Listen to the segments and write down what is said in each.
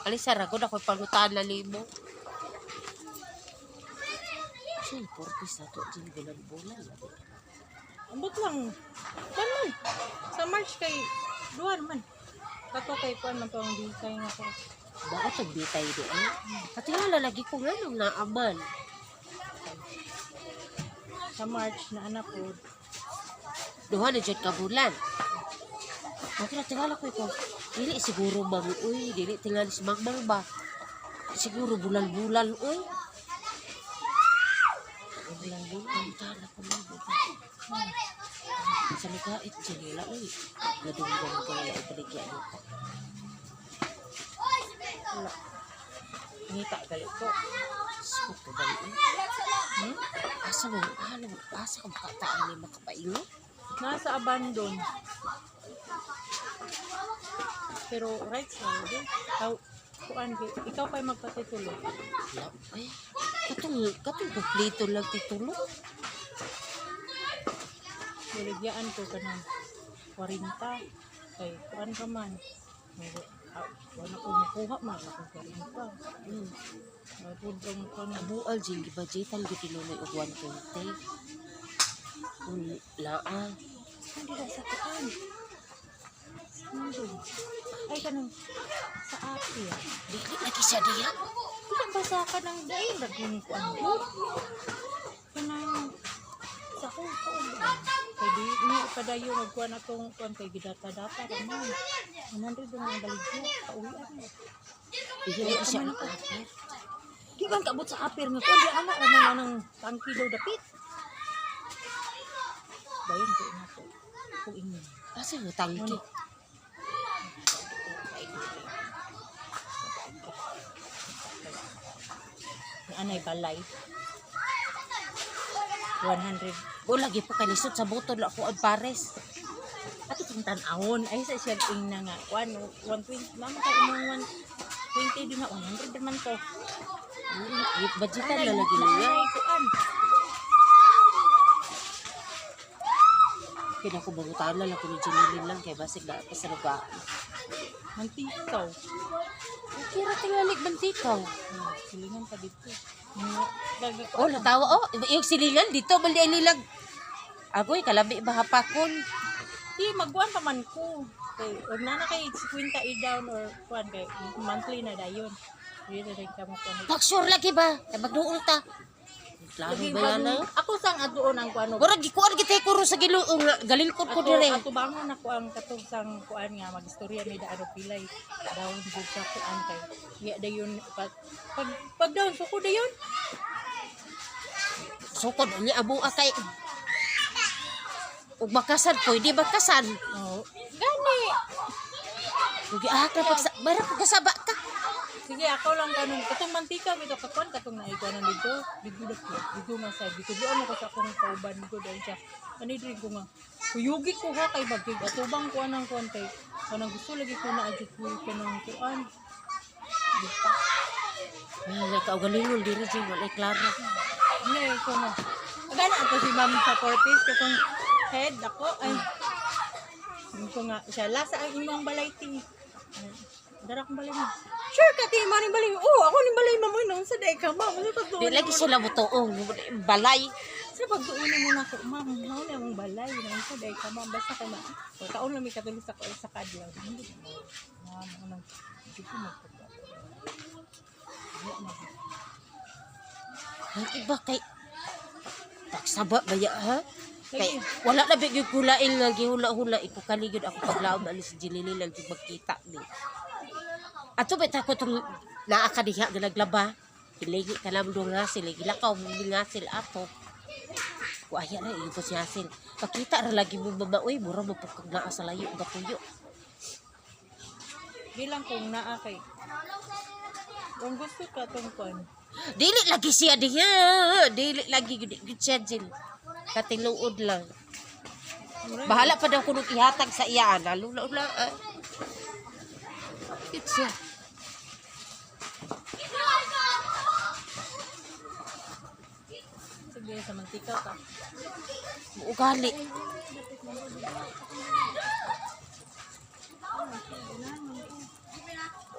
Alisa ragod ako pangutaan na limo. Siya, porpis na to. Diyan bulan-bulan. Ambot lang. Kuan man. Sa March kay duwan man. Kato kay kuan man to ang bikay nga ko. Bakit ang bitay di ay? Pati nga lagi ko nga nung naaman. Sa March na anak ko. Duha na dyan ka bulan. Okay na tingala ko ito. Dili siguro bang, uy, dili tingali si Magmang ba? Siguro bulan-bulan, uy. Bulan-bulan, ang tala ko lang. Sa ligait, sinila, uy. Nadunggan ko na yung baligyan ko. Wala. Ngita galit ko. Spot ko ba yun? Asa mo, asa ka makataan ni makapaingo? Nasa abandon. Pero right sa din. Kuan ikaw pa'y magpatitulo. Ay, katong kumpleto lang titulo. Niligyan ko ka ng 40. Kay kuan ka man. Wala ko makuha man akong 40. Nagpudong ko na. Abual, jing, gibajitan, gitinuloy og 120. Laan. Hindi na sa kuan. Ay, kanang sa api. Dili lagi siya diya. Ilang basa ka ng dahil naging kuan ko. Kanang sa kong kuan. Kaya di niya padayo nagkuhan akong kuan kay gidata-data naman. Nandun doon ang baligya. Kauwian mo. Dili lagi siya ang apir. Di ba kabot sa apir nga kuan. Di anak naman ng tangki daw dapit. Bayan ko ina ko. Kung inyo. Asa mo tangki? Anay balay. 100. O lagi po kanisot sa butod ako ang pares. Ato itong tanawon. Ay sa siya na nga. 120. Naman ka umang 120 din na. 100 naman to. Bajitan na lagi niya. Anay kuan. Kaya ko bangutan lang ako ni Janilin lang kaya basig na ako sa lugar. Mantikaw. Kira tingalig bantikaw. Silingan pa dito. Oh, natawa. Oh, yung silingan dito, bali ang nilag. Agoy, kalabi ba hapakon? Di, magkuhan pa man ko. Okay, huwag na kay 50 i-down or kuhan kay monthly na dayon. Hindi na rin ka mo kuhan. Pag-sure lagi ba? Magduol ta. Klaro ba yan na? Ako sang adoon ang kuhan. Gura, gikuan kita kuro sa giluong. Galilkot ko dire. Ato bangon ako ang katong sang kuhan nga magistorya ni Daano Pilay. Daon jud sa kuhan kay. Iya dayon pag daon so ko dayon. Sukod ni abu akay. Ug bakasan pwede bakasan. Oh, gani. Ugi kapag bara pagkasaba ka. Sige, ako lang kanong katong mantika bito kakuan katong naigwanan dito. Dito masay dito mo ko sa akong kauban ko dahil siya. Ani drink ko nga. Kuyugi ko ha kay bagig atubang kuan ng kuan kay kanang gusto lagi ko na adjust ko kanang kuan. Dito. Ay, kaugalingon diri jing wala klaro. Ano ko na. Gana ako si ma'am sa 4-piece katong head ako ay. Ko nga siya lasa ang imong balay ti. Dara kong balay mo. Sure ka ti mo ni balay mo. Oh, ako ni balay mo nung sa day ka ma'am. Di lagi sila butuong balay. Sa pagtuunan mo na ko, ma'am, mao na mong balay nang sa day ka ma'am basta ka na. Kaon lang mi katulis sa kadlaw. Hindi mo. Ma'am, nang dito mo. Ang iba kay taksaba baya ha? Kay wala na bigay kulain nga gihula-hula iko kaligid ako paglaom ani si Jilili lang jud magkita ni. Ato bet ako tong naa ka diha galaglaba. Hiligi ka lang do nga sila gilakaw mo nga sila ato. Kuaya na iyo siya sil. Pakita ra lagi mo babaoy mura mo pagkag naa sa layo nga puyo. Bilang kung naa kay. Kung gusto ka tong kon. Dili lagi siya diha. Dili lagi gud siya Jil. Katiluod lang. Bahala pa daw kuno ihatag sa iya ana. Lula-ula. It's siya. Sige, sa mantika ka. Ugali.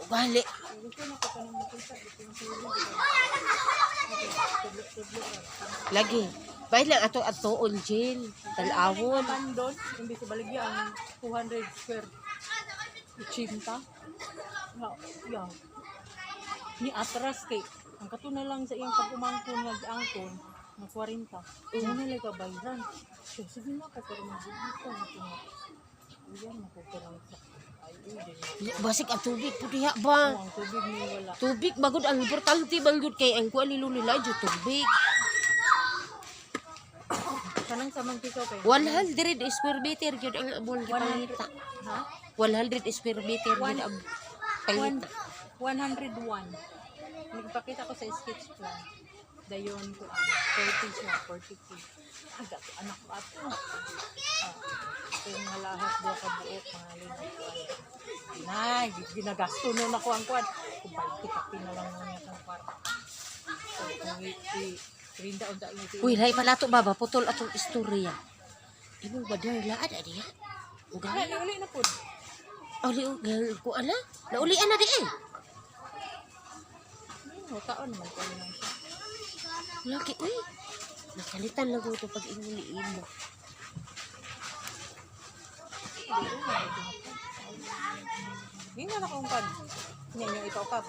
Bali. Gusto na ko kanang makita. Gusto na tulog. Tudlo-tudlo ra. Lagi. Bahay lang ato on jail. Talawon. Bandon, hindi si Baligya ang 200 square. Chinta. Yeah. Ni atras kay ang katuna lang sa iyang pag-umangkon nag-angkon ng 40. Una lang ka bayran. So, sige na ako pero mag-iitan ito nga. Ayan, nakukurang sa Basik ang tubig po diha ba? ang tubig ni wala. Tubig bagod ang importante bagod kay ang kuan nilulila jud tubig. Kanang sa mangkikaw kay 100 square meter jud ang among 100. gipangita. Ha? 100 square meter jud ang pangita. 101. Nagpakita ko sa sketch plan. Dayon ko 40 siya, 42. Aga, anak ko ato. Ito yung mga lahas doon ka buok, mga linig ko. Nay, ginagasto nun ako ang kwan. Kung balik kita na lang nun yung kwarta. So, kung rinda o dahil ito. Uy, lay pala to baba putol atong istorya. Imong badar laad adi ha. Uga. Uli na po. Uli ko ana. Naulian na di eh. Taon naman ko yun. Laki uy. Nakalitan lang ko ito pag inuli-imo. Hindi na akong pag. Yan yung ikaw kap.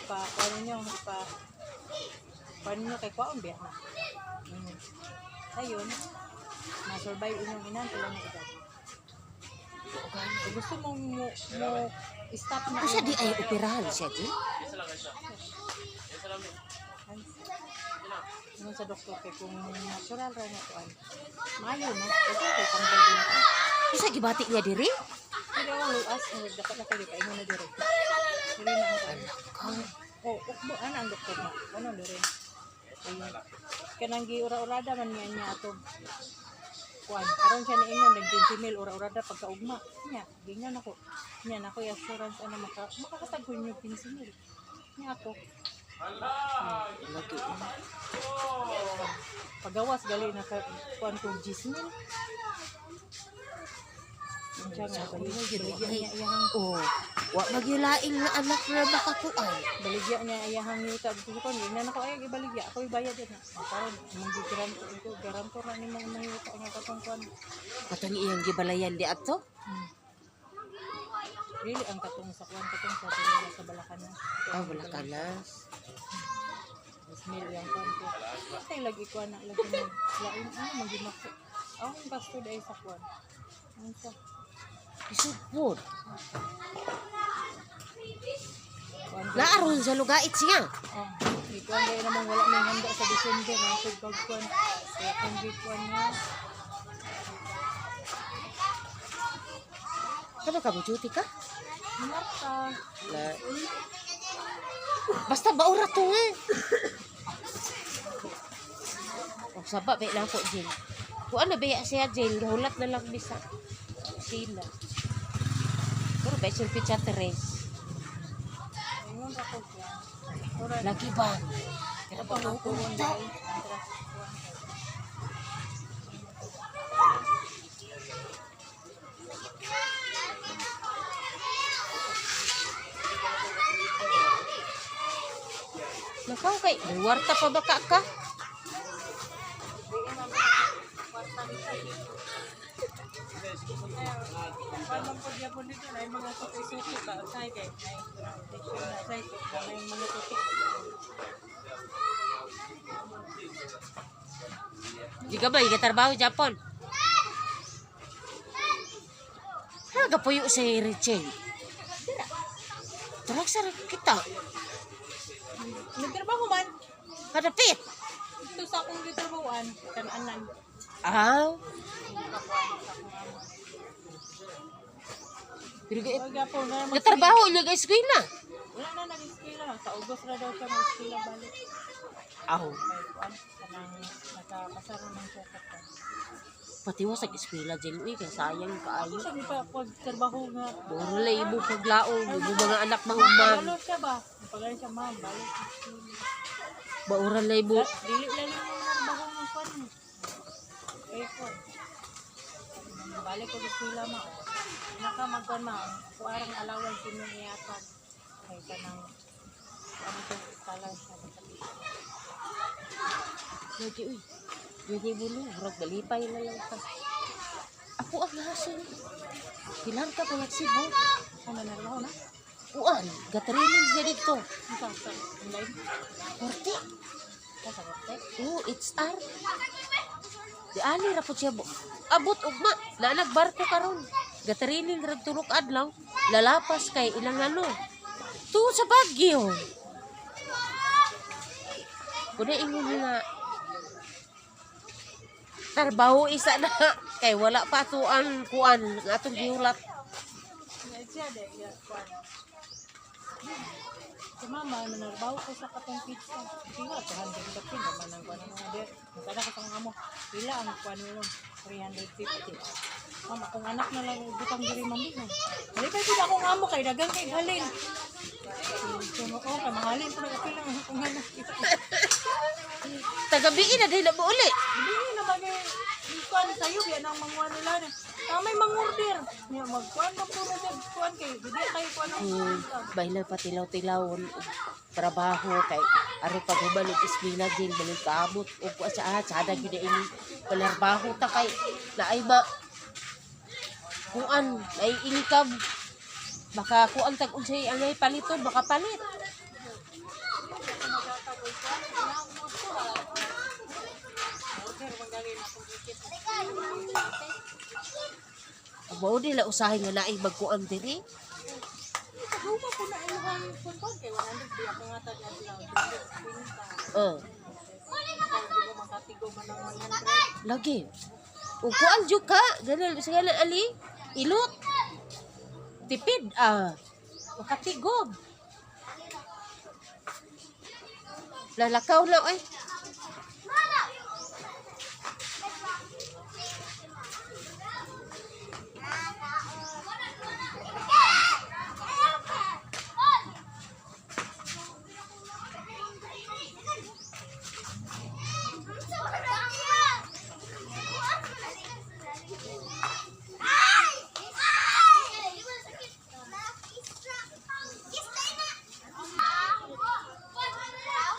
Paano nyo, paano nyo kay kwaon biya na. Ayun, na-survive inyong inan, tulang na ito. Kung gusto mong stop na. Asa di ay operahan siya di? Yung sa doktor kay kung natural ra na kuan. Mayo no. Ito kay tanggal din ako. Isa gibati niya diri? Hindi ako luas, dapat na kayo kay mo na dire. Dire na ang kuan. Oh, ukbo ana ang doktor na. Ano dire? Ayun. Kanang giura-urada man niya ato. Kuan, karon siya niingon nag-20 ura-urada pagkaugma. Nya, gingan ako. Nya nako assurance ana makakatag ko niyo 15 Nya ako. Lagi. Pagawas gali na ka kuan ko 10,000. Siya nga baligyan niya iyang Oh, wa magyulaing na anak na baka kuan. baligya niya iyang yuta dito ko ni na ko ay ibaligya ako ibayad din na. Karon mong garantor na nimo mga yuta nga katong kuan. Katong iyang gibalayan di ato? Really ang katong sa kuan katong sa Pilipinas sa Balacanas. Ah, wala ka na. Smell yang kuan ko. Tay lagi kuan na lagi mo. Lain ano magimako. Ang gasto dai sa kuan. Ano sa Isupod. kuan. Naaron sa lugait siya. Ikuan dai namang wala may handa sa December ang pagkuan. Kaya kung gikuan niya. Ano ka, bujuti ka? Marta. Na. Basta baura to nga. O saba, bay na ako, Jill. Kung ano ba siya, Jill, gahulat na lang bisa. Sila. Pero ba siya pitcha teres. Ingon ra ko kuan. Lagi ba? Pero pa mo kuan dai. Nakaw kay, may warta pa baka ka? Paano po diya po dito na yung mga suki-suki ka say kay na say na yung mga suki. Di ka ba, ikatrabaho Japon? Haga po yung sa Richel. Tarak sa kita. Nagtrabaho man Kadapit. ito sa akong gitrabahoan kan-anan. Ah. Pero Wala po na nagtrabaho niya guys ko na. wala na nag-eskwela sa August ra daw siya mag-eskwela balik. Aw, Kay kuan kanang nakapasara ng siya ka. pati wa sa eskwela dyan. Uy, kaya sayang kaayo. Siya pa pagtrabaho nga. Buro lay mo paglaong. Yung mga anak mahuman. Balo siya ba? Pagalan siya ma'am, balik. Bauran lay mo. Dili lang yung trabaho ng kuan. Eh kuan. Balik ko sa eskwela ma. Nakamagkuhan ma, kuarang alawan sinong iyatan. Kay kanang ano to talang sa kapatid. Lagi, uy. Lagi mo no. Harap balipay na lang ka. Ako ang hasil. Pilar ka payak Cebu. Ano narbaho na? Uan, gatraining siya dito. Isa sa online. Korte. Sa korte. Oo, it's R. Di ali ra po siya. Abot ugma. Na nagbarko karon. Gatraining rag tulok adlaw. Lalapas kay ilang ano. Tu sa Baguio. Kuna ingon nga trabaho isa na kay wala pa to ang kuan nga atong giulat. Siya de ya kuan. Si mama nanarbaho ko sa katong pizza. Pila 215 naman ang kuan nga de. Kada ko sa amo. Pila ang kuan mo 350. Mama kung anak na lang butang diri mami mo. Dali kay pila akong amo kay dagang kay halin. Suno ko kay mahalin ko na pila akong anak. Tagabiin na dahil na mo uli. Hindi na bagay kuan sayo yan ang manguan nila na. May mangorder. Niya magkuan mo puro sa kuan kay hindi kayo kuan ang Baila pa tilaw-tilawon og trabaho kay ari pag hubal og eskwela din balik kaabot og sa sada gyud ini palarbaho ta kay naay ba kuan ay income baka kuan tag unsay angay paliton baka palit. Mao nila usahay nga naay magkuan diri. Huma ko na ilang kuan kay 100 di ako nga tag adlaw. Oh, Kay di ko makatigo man ng 100. lagi. Ug kuan jud ka, ganun sa ali ilot. Tipid makatigog. Lalakaw na ay.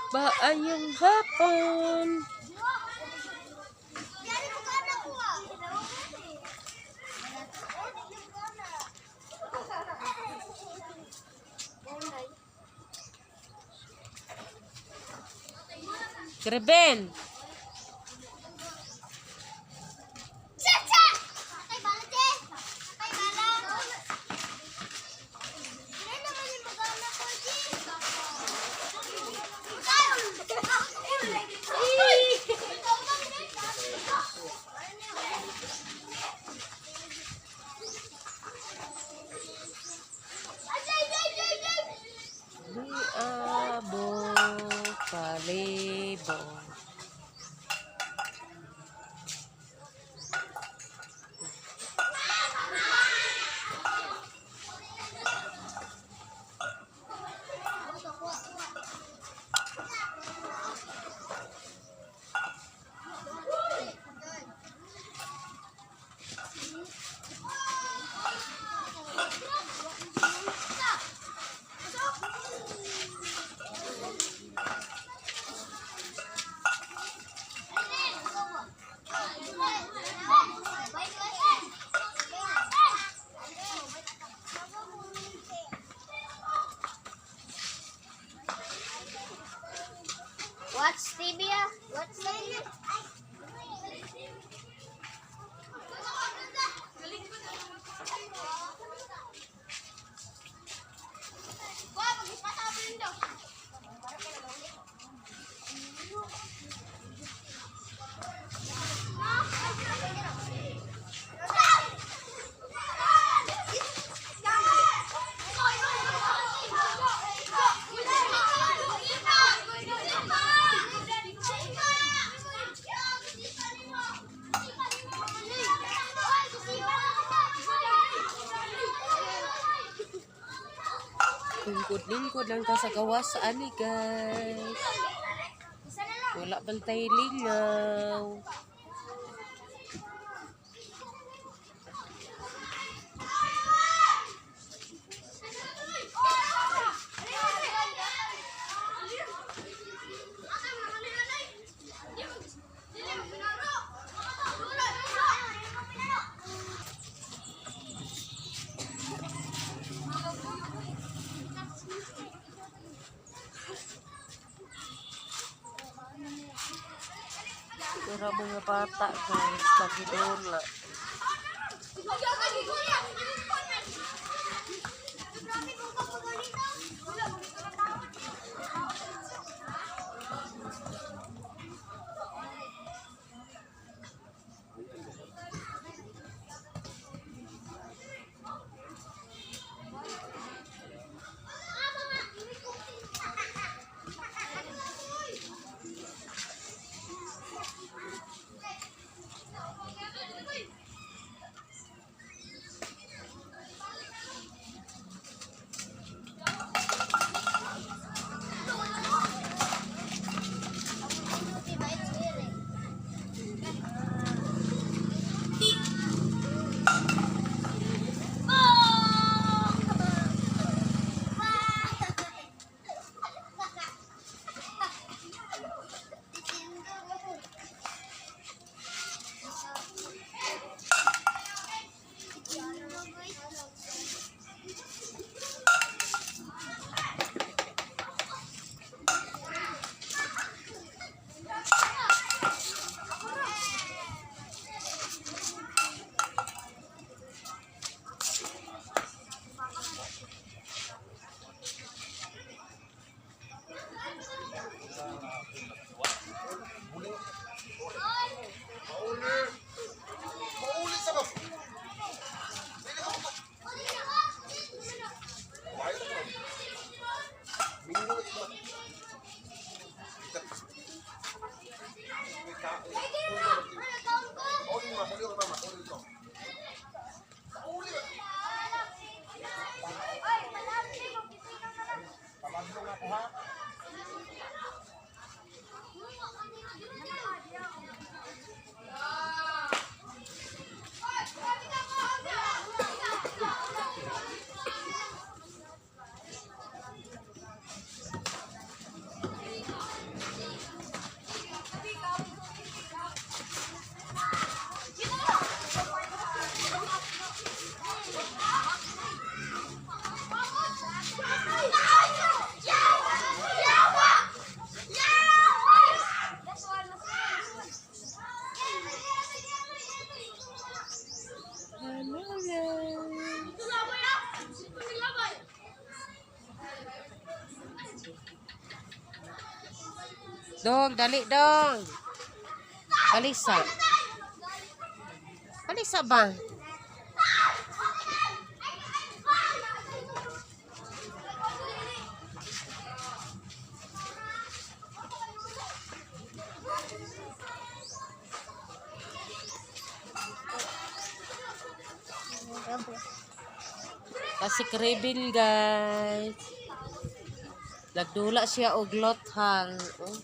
Baayong hapon. Kreben. Liabo Kalibo. Watch TV ah. Watch TV. Lingkod-lingkod lang ta sa gawas ani guys. Wala bantay lingaw. ra mga bata guys, nagidula. Dong, dali dong. Kalisa. Kalisa ba? Kasi kribin guys. Nagdula siya og lothang. Oh.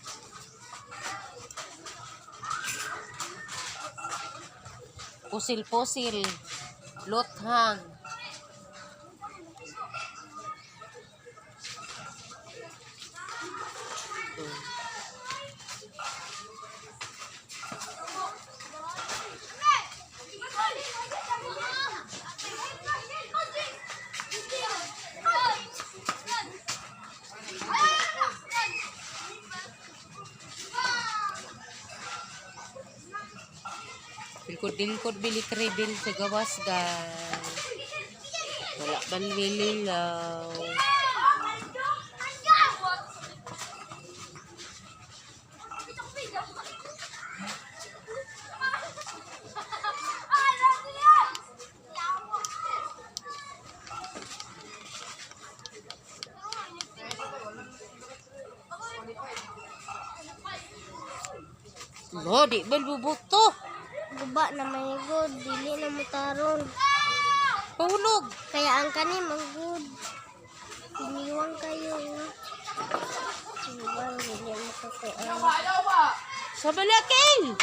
Pusil-pusil. Lothang. Dilkod bili kribil sa gawas guys. Wala man lililaw. No, di ba bubuto? Guba na may good, dili na mo taron. Pahulog. Kaya ang kani mag-good. Iniwang kayo. Iniwang, dili mo kakuan. Sa balaking.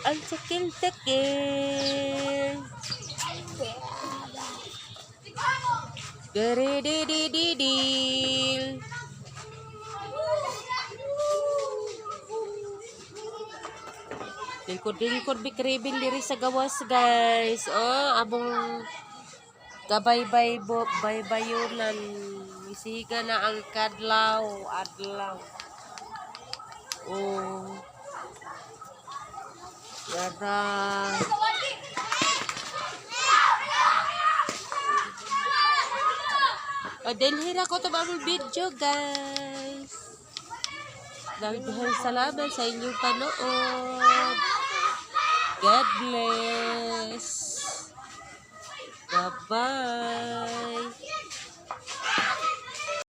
Ang sakil-sakil. Geredidididil. Lingkod-lingkod bikribin diri sa gawas, guys. Oh, abong gabaybay baybayunan. Isiga na ang adlaw. Oh. Yada. O, dinhira ko ito mga video, guys. Daghang salamat sa inyong panood. God bless. Bye-bye.